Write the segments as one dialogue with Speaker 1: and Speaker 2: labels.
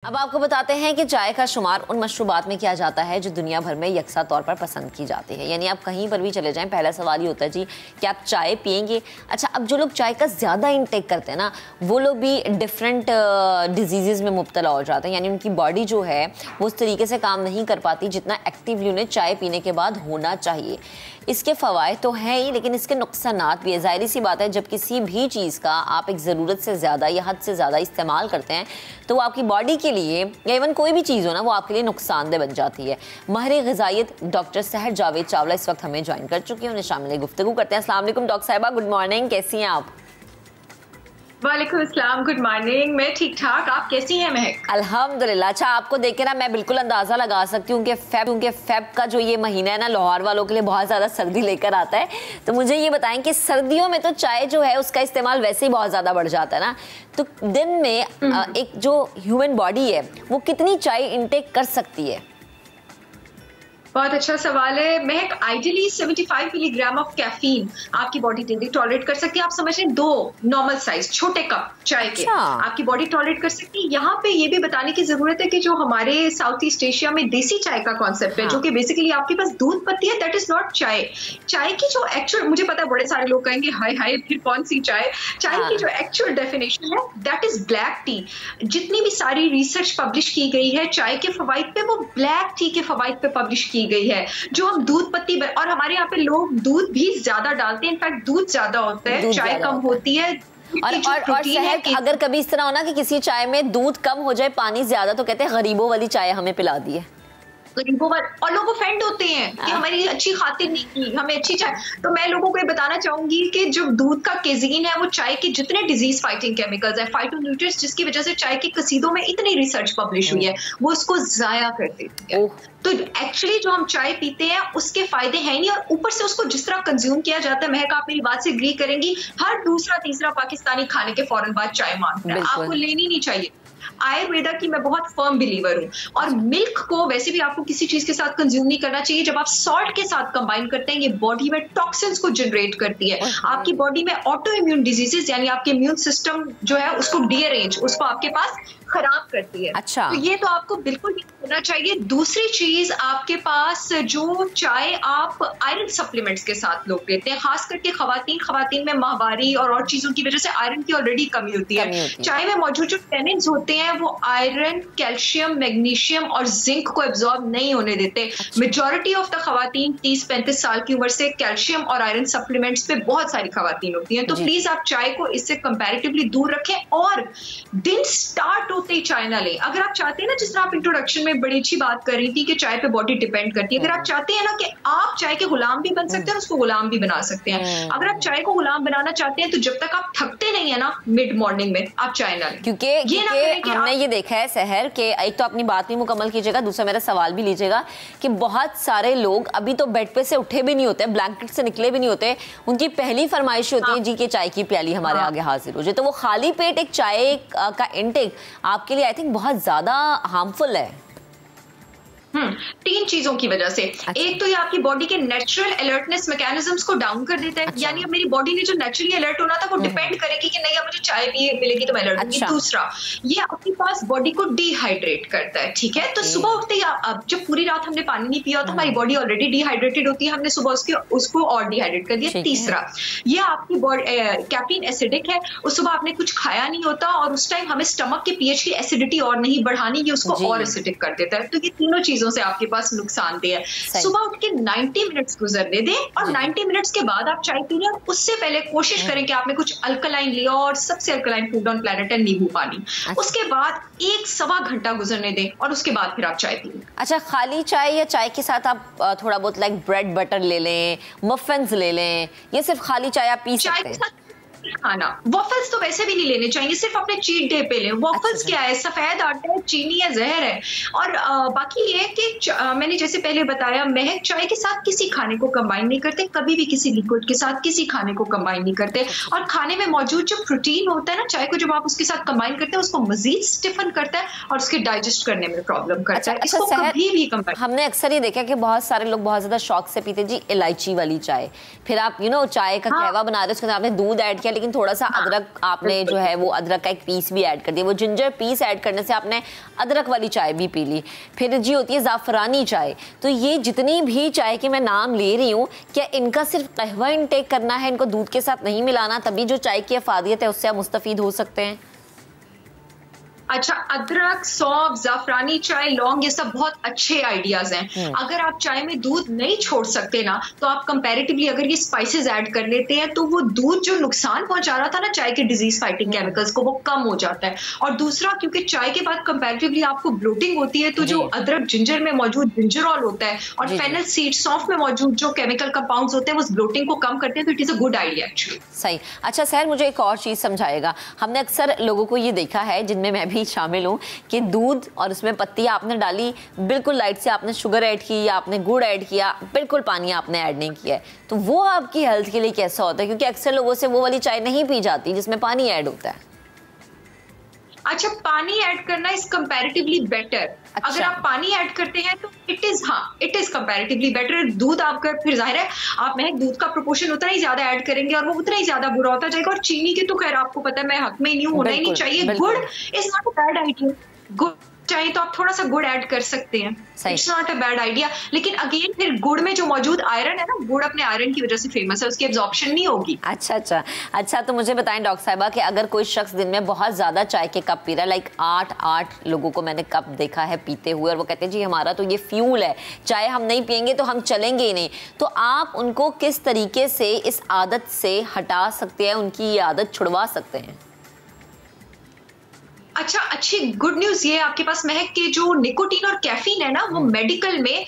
Speaker 1: अब आपको बताते हैं कि चाय का शुमार उन मशरूबात में किया जाता है जो दुनिया भर में यकसा तौर पर पसंद की जाती है। यानी आप कहीं पर भी चले जाएं, पहला सवाल ही होता है जी कि आप चाय पियेंगे। अच्छा, अब जो लोग चाय का ज़्यादा इंटेक करते हैं ना, वो लोग भी डिफरेंट डिजीज़ में मुब्तला हो जाते हैं। यानी उनकी बॉडी जो है वो उस तरीके से काम नहीं कर पाती जितना एक्टिवली उन्हें चाय पीने के बाद होना चाहिए। इसके फ़वाइद तो हैं ही, लेकिन इसके नुकसानात भी है। ज़ाहिर सी बात है, जब किसी भी चीज़ का आप एक ज़रूरत से ज़्यादा या हद से ज़्यादा इस्तेमाल करते हैं तो वो आपकी बॉडी के लिए या इवन कोई भी चीज़ हो ना, वो आपके लिए नुकसानदेह बन जाती है। माहिर ग़िज़ाइयत डॉक्टर सहर जावेद चावला इस वक्त हमें ज्वाइन कर चुकी हैं, उन्हें शामिल गुफ्तगू करते हैं। अस्सलाम वालेकुम डॉक्टर साहिबा, गुड मॉर्निंग, कैसी हैं आप?
Speaker 2: वालेकुम अस्सलाम, गुड मॉर्निंग। मैं ठीक ठाक, आप कैसी हैं महक?
Speaker 1: अल्हम्दुलिल्लाह। अच्छा, आपको देख के ना मैं बिल्कुल अंदाज़ा लगा सकती हूँ कि फेब का जो ये महीना है ना, लाहौर वालों के लिए बहुत ज़्यादा सर्दी लेकर आता है। तो मुझे ये बताएं कि सर्दियों में तो चाय जो है उसका इस्तेमाल वैसे ही बहुत ज़्यादा बढ़ जाता है ना, तो दिन में एक जो ह्यूमन बॉडी है वो कितनी चाय इंटेक कर सकती है?
Speaker 2: बहुत अच्छा सवाल है महक। आइडियली 75 मिलीग्राम ऑफ कैफीन आपकी बॉडी डेली टॉलरेट कर सकती है। आप समझ लें 2 नॉर्मल साइज छोटे कप चाय के आपकी बॉडी टॉलरेट कर सकती है। यहाँ पे ये भी बताने की जरूरत है कि जो हमारे साउथ ईस्ट एशिया में देसी चाय का कॉन्सेप्ट है, जो कि बेसिकली आपके पास दूध पत्ती है, दैट इज नॉट चाय। चाय की जो एक्चुअल, मुझे पता है बड़े सारे लोग कहेंगे हाय हाय फिर कौन सी चाय। चाय की जो एक्चुअल डेफिनेशन है दैट इज ब्लैक टी। जितनी भी सारी रिसर्च पब्लिश की गई है चाय के फवाइद पे, वो ब्लैक टी के फवाइद पे पब्लिश की गई है। जो हम दूध पत्ती, और हमारे यहाँ पे लोग दूध भी ज्यादा डालते हैं, इनफैक्ट दूध ज्यादा होता है, चाय कम होती है।
Speaker 1: और सहर, अगर कभी इस तरह हो ना कि किसी चाय में दूध कम हो जाए, पानी ज्यादा, तो कहते हैं गरीबों वाली चाय हमें पिला दी है।
Speaker 2: और लोग ऑफेंड होते हैं कि हमारी अच्छी खातिर नहीं की, हमें अच्छी चाय। तो मैं लोगों को ये बताना चाहूंगी कि जो दूध का केजीन है वो चाय के जितने डिजीज फाइटिंग केमिकल्स है, फाइटोन्यूट्रिएंट्स, जिसकी वजह से चाय की कसीदों में इतनी रिसर्च पब्लिश हुई है, वो उसको जाया कर देती है। तो एक्चुअली जो हम चाय पीते हैं उसके फायदे हैं नहीं, और ऊपर से उसको जिस तरह कंज्यूम किया जाता है, महक आप मेरी बात से एग्री करेंगी, हर दूसरा तीसरा पाकिस्तानी खाने के फौरन बाद चाय मांगता है। आपको लेनी नहीं चाहिए। आयुर्वेदा की मैं बहुत फर्म बिलीवर हूँ। और मिल्क को वैसे भी आपको किसी चीज के साथ कंज्यूम नहीं करना चाहिए। जब आप सॉल्ट के साथ कंबाइन करते हैं, ये बॉडी में टॉक्सिन्स को जनरेट करती है, आपकी बॉडी में ऑटो इम्यून डिजीजेस, यानी आपके इम्यून सिस्टम जो है उसको डीअरेंज, उसको आपके पास खराब करती है।
Speaker 1: अच्छा,
Speaker 2: तो ये तो आपको बिल्कुल नहीं करना चाहिए। दूसरी चीज, आपके पास जो चाय आप आयरन सप्लीमेंट्स के साथ लोग लेते हैं, खास करके खवातीन में माहवारी और चीजों की वजह से आयरन की ऑलरेडी कमी होती है। चाय में मौजूद जो टेनिन्स होते हैं वो आयरन, कैल्शियम, मैग्नीशियम और जिंक को एब्जॉर्ब नहीं होने देते। मेजॉरिटी ऑफ द खवातीन 30-35 साल की उम्र से कैल्शियम और आयरन सप्लीमेंट्स पे बहुत सारी खवातीन होती हैं। तो प्लीज आप चाय को इससे कंपैरेटिवली दूर रखें, और दिन स्टार्ट होते ही चाय ना लें। अगर आप चाहते हैं ना, जिस तरह आप इंट्रोडक्शन में बड़ी अच्छी बात कर रही थी कि चाय पे बॉडी डिपेंड करती है, अगर आप चाहते हैं ना कि आप चाय के गुलाम भी बन सकते हैं, उसको गुलाम भी बना सकते हैं। अगर आप चाय को गुलाम बनाना चाहते हैं तो जब तक आप थकते नहीं है ना मिड मॉर्निंग में, आप चाय ना लें।
Speaker 1: क्योंकि हमने ये देखा है सहर के, एक तो अपनी बात भी मुकम्मल कीजिएगा, दूसरा मेरा सवाल भी लीजिएगा कि बहुत सारे लोग अभी तो बेड पे से उठे भी नहीं होते, ब्लैंकेट से निकले भी नहीं होते, उनकी पहली फरमाइश होती है जी कि चाय की प्याली हमारे आगे हाजिर हो जाए। तो वो खाली पेट एक चाय का इंटेक आपके लिए आई थिंक बहुत ज्यादा हार्मफुल है।
Speaker 2: 3 चीजों की वजह से। अच्छा। एक तो ये आपकी बॉडी के नेचुरल अलर्टनेस मैकेनिज्म्स को डाउन कर देता है। अच्छा। यानी अब मेरी बॉडी ने जो नेचुरली अलर्ट होना था वो डिपेंड करेगी कि नहीं अब मुझे चाय भी मिलेगी तो मैं अलर्ट होंगी। दूसरा, ये आपके पास बॉडी को डिहाइड्रेट करता है, ठीक है। तो सुबह उठते ही अब जब पूरी रात हमने पानी नहीं पिया तो हमारी बॉडी ऑलरेडी डिहाइड्रेटेड होती है, हमने सुबह उसको और डिहाइड्रेट कर दिया। तीसरा, ये आपकी बॉडी कैफीन एसिडिक है, उस सुबह आपने कुछ खाया नहीं होता और उस टाइम हमें स्टमक के पीएच की एसिडिटी और नहीं बढ़ानी, ये उसको और एसिडिक कर देता है। तो ये तीनों चीजों से आपके पास नुकसानदेह है। सुबह उठ के 90 मिनट्स गुजरने दें, और 90 मिनट्स के बाद आप चाय पी लें, और उससे पहले कोशिश करें कि आपने कुछ अल्कलाइन लिया, और सबसे अल्कलाइन फूड ऑन प्लेनेट है नींबू पानी। उसके बाद 1-1.25 घंटा गुजरने दें, और उसके बाद फिर आप चाय पी लें।
Speaker 1: अच्छा, खाली चाय या चाय के साथ आप थोड़ा बहुत लाइक ब्रेड बटर ले लें, मफिन्स ले लें, ये सिर्फ खाली चाय आप पी सकते हैं?
Speaker 2: खाना वॉफल्स तो वैसे भी नहीं लेने चाहिए, सिर्फ अपने चीट डे पे लें। वॉफल्स क्या है, सफेद आटा है, चीनी है, जहर है। और बाकी ये कि मैंने जैसे पहले बताया, महक चाय के साथ किसी खाने को कंबाइन नहीं करते, कभी भी किसी लिक्विड के साथ किसी खाने को कंबाइन नहीं करते। और खाने में मौजूद जो प्रोटीन होता है ना, चाय को जब आप उसके साथ कंबाइन करते हैं उसको मजीद स्टिफन करता है और उसके डाइजेस्ट करने में प्रॉब्लम करता है। इसको कभी भी कंबाइन,
Speaker 1: हमने अक्सर ये देखा कि बहुत सारे लोग बहुत ज्यादा शौक से पीते जी इलायची वाली चाय, फिर आप चाय का कहवा बना रहे हो, उसके साथ आपने दूध ऐड किया, है, लेकिन थोड़ा सा अदरक आपने जो है वो अदरक का एक पीस भी ऐड कर दिया, वो जिंजर पीस ऐड करने से आपने अदरक वाली चाय भी पी ली। फिर जी होती है ज़ाफ़रानी चाय। तो ये जितनी भी चाय के मैं नाम ले रही हूँ, क्या इनका सिर्फ कहवा इनटेक करना है, इनको दूध के साथ नहीं मिलाना, तभी जो चाय की अफादियत है उससे आप मुस्तफ़ीद हो सकते हैं?
Speaker 2: अच्छा, अदरक, सौंफ, जाफरानी चाय, लौंग, ये सब बहुत अच्छे आइडियाज हैं। अगर आप चाय में दूध नहीं छोड़ सकते ना, तो आप कंपैरेटिवली अगर ये स्पाइसेस ऐड कर लेते हैं तो वो दूध जो नुकसान पहुंचा रहा था ना चाय के डिजीज फाइटिंग केमिकल्स को, वो कम हो जाता है। और दूसरा, क्योंकि चाय के बाद कंपैरेटिवली आपको ब्लोटिंग होती है, तो जो अदरक जिंजर में मौजूद जिंजरॉल होता है और फेनल सीड, सौंफ में मौजूद जो केमिकल कंपाउंड्स होते हैं वो उस ब्लोटिंग को कम करते हैं। तो it is a good idea actually.
Speaker 1: सही। अच्छा सर, मुझे एक और चीज समझाएगा। हमने अक्सर लोगों को ये देखा है, जिनमें मैं भी शामिल हूँ, कि दूध और उसमें पत्तियां आपने डाली, बिल्कुल लाइट से आपने शुगर ऐड की या आपने गुड़ ऐड किया, बिल्कुल पानी आपने ऐड नहीं किया है, तो वो आपकी हेल्थ के लिए कैसा होता है? क्योंकि अक्सर लोगों से वो वाली चाय नहीं पी जाती जिसमें पानी ऐड होता है।
Speaker 2: अच्छा, पानी ऐड करना इज कंपैरेटिवली बेटर। अच्छा। अगर आप पानी ऐड करते हैं तो इट इज कंपैरेटिवली बेटर। दूध आपका, फिर जाहिर है आप महक दूध का प्रोपोर्शन उतना ही ज्यादा ऐड करेंगे और वो उतना ही ज्यादा बुरा होता जाएगा। और चीनी की तो खैर आपको पता है, मैं हक में नहीं हूं, होना ही नहीं चाहिए। गुड़ is not a bad idea. गुड़ चाहिए तो आप थोड़ा सा गुड़ ऐड कर सकते हैं, it's not a bad idea. लेकिन अगेन फिर गुड़ में जो मौजूद आयरन है ना, गुड़ अपने आयरन की वजह से फेमस है, उसकी एब्जॉर्प्शन नहीं होगी।
Speaker 1: अच्छा, तो मुझे बताएं डॉक्टर साहिबा कि अगर कोई शख्स दिन में बहुत ज्यादा चाय के कप पी रहा है, लाइक 8 लोगों को मैंने कप देखा है पीते हुए, और वो कहते हैं जी हमारा तो ये फ्यूल है, चाय हम नहीं पियेंगे तो हम चलेंगे ही नहीं, तो आप उनको किस तरीके से इस आदत से हटा सकते हैं, उनकी ये आदत छुड़वा सकते हैं?
Speaker 2: अच्छा, अच्छी गुड न्यूज ये आपके पास महक के जो निकोटीन और कैफीन है ना, वो मेडिकल में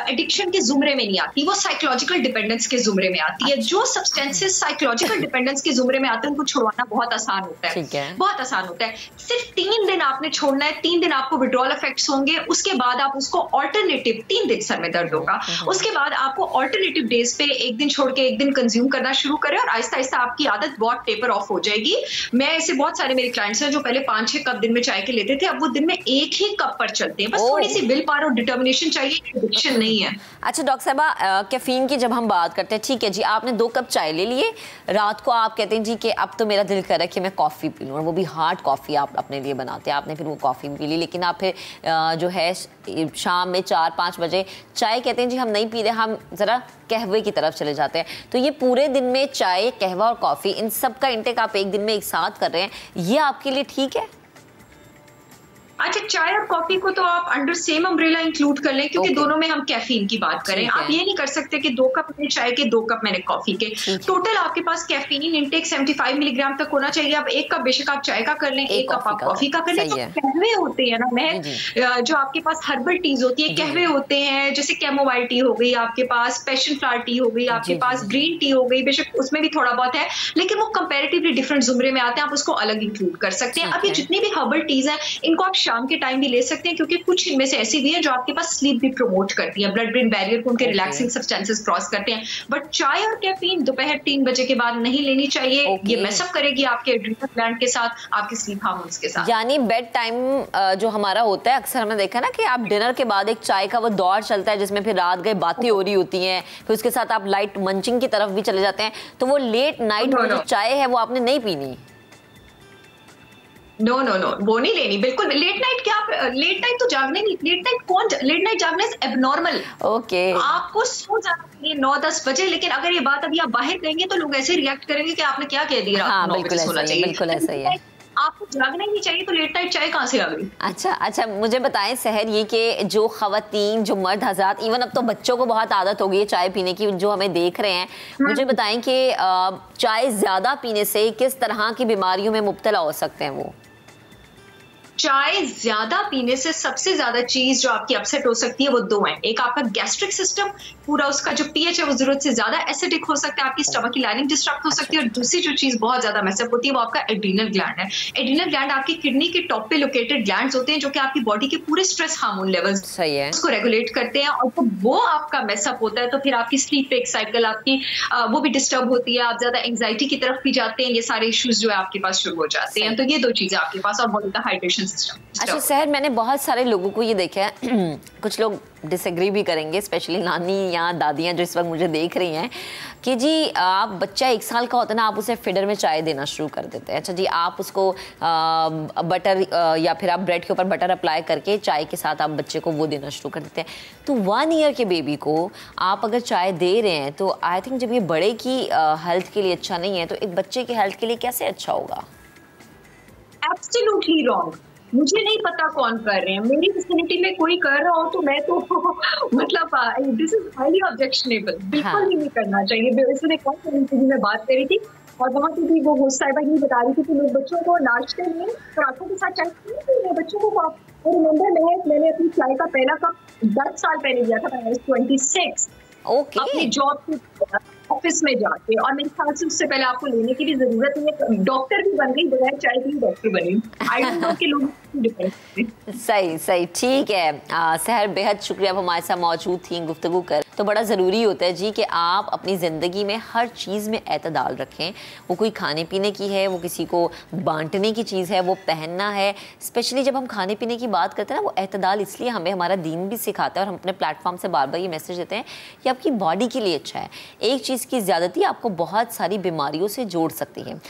Speaker 2: एडिक्शन के जुमरे में नहीं आती, वो साइकोलॉजिकल डिपेंडेंस के जुमरे में आती है। जो सब्सटेंसेस साइकोलॉजिकल डिपेंडेंस के जुमरे में आते हैं उनको छुड़वाना बहुत आसान होता है, बहुत आसान होता है। सिर्फ 3 दिन आपने छोड़ना है, 3 दिन आपको विड्रॉल इफेक्ट्स होंगे, उसके बाद आप उसको ऑल्टरनेटिव, 3 दिन सर में दर्द होगा, उसके बाद आपको ऑल्टरनेटिव डेज पे 1 दिन छोड़ के 1 दिन कंज्यूम करना शुरू करें और आहिस्ता आहिस्ता आपकी आदत बहुत टेपर ऑफ हो जाएगी। मैं ऐसे बहुत सारे मेरे क्लाइंट्स हैं जो पहले 5-6 कप दिन में चाय के लेते थे, अब वो दिन में 1 ही कप पर चलते हैं। बस थोड़ी सी विल पावर और डिटर्मिनेशन चाहिए, एडिक्शन नहीं है।
Speaker 1: अच्छा डॉक्टर साहबा, कैफीन की जब हम बात करते हैं, ठीक है जी, आपने 2 कप चाय ले लिए, रात को आप कहते हैं जी कि अब तो मेरा दिल कर रहा है कि मैं कॉफी पी लूं, और वो भी हार्ड कॉफी आप अपने लिए बनाते हैं, आपने फिर वो कॉफी पी ली, लेकिन आप फिर जो है शाम में 4-5 बजे चाय कहते हैं जी हम नहीं पी रहे, हम जरा कहवे की तरफ चले जाते हैं। तो ये पूरे दिन में चाय, कहवा और कॉफी, इन सब का इंटेक आप एक दिन में एक साथ कर रहे हैं, ये आपके लिए ठीक है?
Speaker 2: अच्छा, चाय और कॉफी को तो आप अंडर सेम अम्ब्रेला इंक्लूड कर लें, क्योंकि दोनों में हम कैफीन की बात करें। आप ये नहीं कर सकते कि 2 कप मैंने चाय के, 2 कप मैंने कॉफी के। टोटल आपके पास कैफीन इंटेक 75 मिलीग्राम तक होना चाहिए। आप 1 कप बेशक आप चाय का कर लें, 1 कप आप कॉफी का कर लें। तो कहवे होते हैं ना महक, जो आपके पास हर्बल टीज होती है, कहवे होते हैं, जैसे कैमोमाइल टी हो गई आपके पास, पैशन फ्लावर टी हो गई आपके पास, ग्रीन टी हो गई, बेशक उसमें भी थोड़ा बहुत है, लेकिन वो कंपेरेटिवली डिफरेंट जुमरे में आते हैं, आप उसको अलग इंक्लूड कर सकते हैं। अब ये जितनी भी हर्बल टीज हैं, इनको आप शाम के टाइम भी ले सकते हैं, क्योंकि कुछ इनमें से ऐसी भी है जो आपके पास स्लीप भी प्रमोट करती है, ब्लड ब्रेन बैरियर को उनके रिलैक्सिंग सब्सटेंसेस क्रॉस करते हैं। बट चाय और कैफीन दोपहर 3 बजे के बाद नहीं लेनी चाहिए। ये मैसअप करेगी आपके एड्रिनल ग्लैंड के साथ, आपके स्लीप हार्मोन्स के साथ।
Speaker 1: यानी बेड टाइम जो हमारा होता है, अक्सर हमने देखा ना कि आप डिनर के बाद एक चाय का वो दौर चलता है जिसमें फिर रात गए बातें हो रही होती हैं, फिर उसके साथ आप लाइट मंचिंग की तरफ भी चले जाते हैं, तो वो लेट नाइट जो चाय है वो आपने नहीं पीनी।
Speaker 2: नो, वो नहीं लेनी बिल्कुल। लेट नाइट क्या, लेट नाइट तो जागने नहीं, लेट नाइट जागने इज एबनॉर्मल।
Speaker 1: ओके,
Speaker 2: आपको सो जाना चाहिए 9-10 बजे, लेकिन अगर ये बात अभी आप बाहर कहेंगे तो लोग ऐसे रिएक्ट करेंगे कि आपने क्या कह दिया।
Speaker 1: हाँ, बिल्कुल ऐसा ही है।
Speaker 2: आपको जागना ही नहीं चाहिए, तो लेट नाइट चाय कहाँ से आ गई?
Speaker 1: अच्छा, मुझे बताएं सहर, ये कि जो खवातीन, जो मर्द हज़रात, इवन अब तो बच्चों को बहुत आदत हो गई है चाय पीने की, जो हमें देख रहे हैं, मुझे बताएं कि चाय ज्यादा पीने से किस तरह की बीमारियों में मुब्तला हो सकते हैं वो?
Speaker 2: चाय ज्यादा पीने से सबसे ज्यादा चीज जो आपकी अपसेट हो सकती है वो 2 हैं। एक आपका गैस्ट्रिक सिस्टम, पूरा उसका जो पीएच है वो जरूरत से ज्यादा एसिडिक हो सकता है, आपकी स्टमक की लाइनिंग डिस्टर्ब हो सकती है। और दूसरी जो चीज बहुत ज्यादा मैसअप होती है वो आपका एड्रीनल ग्लैंड है। एड्रीनल ग्लैंड आपकी किडनी के टॉप पे लोकेटेड ग्लैंड्स होते हैं, जो कि आपकी बॉडी के पूरे स्ट्रेस हार्मोन लेवल्स उसको रेगुलेट करते हैं। और तो वो आपका मैसअप होता है तो फिर आपकी स्लीप वेक साइकिल आपकी वो भी डिस्टर्ब होती है, आप ज्यादा एंग्जाइटी की तरफ भी जाते हैं, ये सारे इश्यूज जो है आपके पास शुरू हो जाते हैं। तो ये 2 चीजें आपके पास, और बॉडी का हाइड्रेशन सिस्टम।
Speaker 1: अच्छा सहर, मैंने बहुत सारे लोगों को ये देखा है कुछ लोग डिसएग्री भी करेंगे, स्पेशली नानी या दादियाँ जो इस वक्त मुझे देख रही हैं, कि जी आप बच्चा 1 साल का होता है ना, आप उसे फीडर में चाय देना शुरू कर देते हैं। अच्छा जी, आप उसको बटर या फिर आप ब्रेड के ऊपर बटर अप्लाई करके चाय के साथ आप बच्चे को वो देना शुरू कर देते हैं। तो 1 ईयर के बेबी को आप अगर चाय दे रहे हैं तो आई थिंक जब ये बड़े की हेल्थ के लिए अच्छा नहीं है, तो एक बच्चे की हेल्थ के लिए कैसे अच्छा होगा?
Speaker 2: Absolutely wrong. मुझे नहीं पता कौन कर रहे हैं, मेरी विसिनिटी में कोई कर रहा हो तो मैं तो मतलब दिस इज हाईली ऑब्जेक्शनेबल, बिल्कुल ही नहीं करना चाहिए। इसलिए कौन सी मैं बात करी थी और वहाँ पे भी वो होस्ट साहिबा ये बता रही थी कि लोग बच्चों को नाश्ते में पराठों के साथ चाय पीते बच्चों को। और रिमेंबर मैंने अपनी चाय का पहला कप 10 साल पहले दिया था, 26 अपनी जॉब के ऑफिस में जाके, और मेरे ख्याल से उससे पहले आपको लेने की भी जरूरत नहीं है। डॉक्टर भी बन गई, बगैर चाय के डॉक्टर बनी। आई डोंट नो कि लोग
Speaker 1: सही ठीक है। सहर, बेहद शुक्रिया, आप हमारे साथ मौजूद थी गुफ्तगू कर। तो बड़ा ज़रूरी होता है जी कि आप अपनी ज़िंदगी में हर चीज़ में एतदाल रखें। वो कोई खाने पीने की है, वो किसी को बांटने की चीज़ है, वो पहनना है। स्पेशली जब हम खाने पीने की बात करते हैं ना, वो एतदाल इसलिए हमें हमारा दीन भी सिखाता है और हम अपने प्लेटफॉर्म से बार बार ये मैसेज देते हैं कि आपकी बॉडी के लिए अच्छा है। एक चीज़ की ज़्यादती आपको बहुत सारी बीमारियों से जोड़ सकती है।